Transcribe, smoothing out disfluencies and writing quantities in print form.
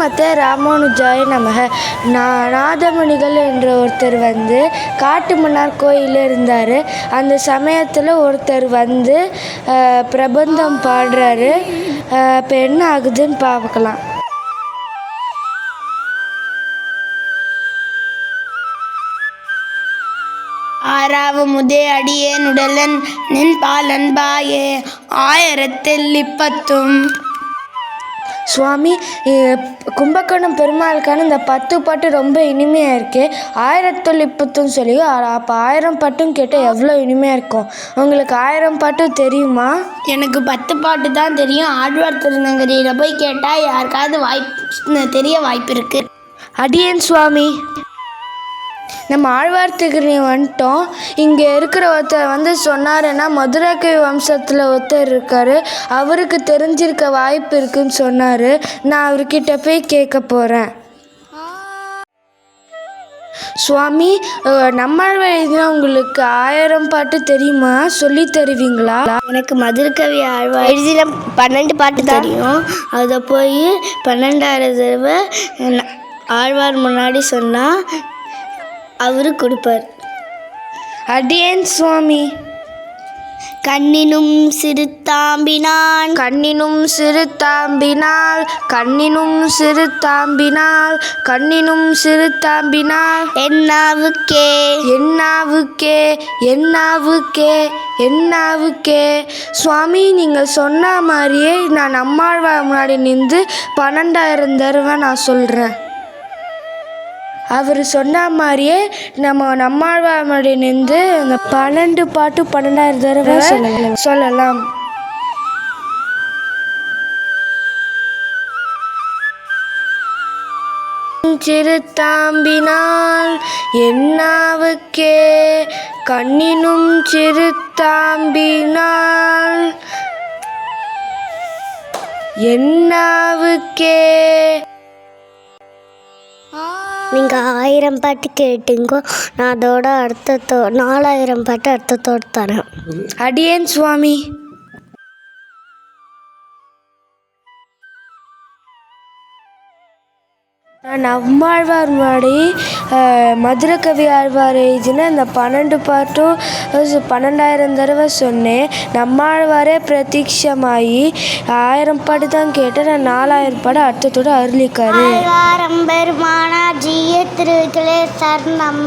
ஸ்ரீமதே ராமானுஜாய நமக. நாதமுனிகள் என்ற ஒருத்தர் காட்டுமன்னார் கோயிலில் இருந்தார். அந்த சமயத்தில் ஒருத்தர் பிரபந்தம் பாடுறாரு. இப்போ என்ன ஆகுதுன்னு பார்க்கலாம். ஆறாவமுதே அடியேன் உடலன் நின் பாலன்பாயே ஆயிரத்தில் இப்பத்தும். சுவாமி, கும்பகோணம் பெருமாளுக்கான இந்த 10 பாட்டு ரொம்ப இனிமையாக இருக்கு. 1000 சொல்லி அப்போ 1000 பாட்டும் கேட்டால் எவ்வளோ இனிமையாக இருக்கும். உங்களுக்கு 1000 பாட்டும் தெரியுமா? எனக்கு 10 பாட்டு தான் தெரியும். ஆழ்வார் திருநங்கரியில் போய் கேட்டால் யாருக்காவது தெரிய வாய்ப்பு இருக்கு. அடியேன் சுவாமி, நம்ம ஆழ்வார்த்திகிரி வந்துட்டோம். இங்கே இருக்கிற ஒருத்தர் சொன்னாருன்னா மதுரகவி வம்சத்தில் ஒருத்தர் இருக்கார், அவருக்கு தெரிஞ்சிருக்க வாய்ப்பு இருக்குன்னு சொன்னார். நான் அவர்கிட்ட போய் கேட்க போகிறேன். சுவாமி, நம்மாழ்வார் எழுதினா உங்களுக்கு 1000 பாட்டு தெரியுமா? சொல்லி தருவீங்களா? எனக்கு மதுரகவி ஆழ்வார் எழுதின 12 பாட்டு தெரியும். அதை போய் 12,000 தடவை ஆழ்வார் முன்னாடி சொன்னால் அவரு கொடுப்பார். அடியேன் சுவாமி. கண்ணினும் சிறுத்தாம்பினான் கண்ணினும் சிறுத்தாம்பினால் கண்ணினும் சிறுத்தாம்பினால் கண்ணினும் சிறுத்தாம்பினால் என்னாவுக்கே என்னாவுக்கே என்னாவுக்கே என்னாவுக்கே. சுவாமி, நீங்கள் சொன்ன மாதிரியே நான் நம்மாழ்வார் முன்னாடி நின்று 12,000 தடவை நான் சொல்கிறேன். அவர் சொன்ன மாதிரியே நம்மாழ்வார் முன்னாடி நின்று அந்த 12 பாட்டு 12,000 தடவை சொல்லலாம். சிறுத்தாம்பினால் என்னாவுக்கே கண்ணினும் சிறுத்தாம்பினால் என்னாவுக்கே. நீங்கள் 1000 பாட்டு கேட்டுங்கோ, நான் அதோட 4000 பாட்டு அர்த்தத்தோடு தரேன். அடியேன் சுவாமி. நான் நம்மாழ்வார் முன்னாடி மதுரகவி ஆழ்வார் எழுதின இந்த 12 பாட்டும் 12,000 தடவை சொன்னேன். நம்மாழ்வாரே பிரத்யட்சமாகி 1000 பாட்டு தான் கேட்டேன். நான் 4000 பாட்டு அர்த்தத்தோடு அருளிக்காரு. பெருமானார் ஜீய திருவிகளே சரணம்.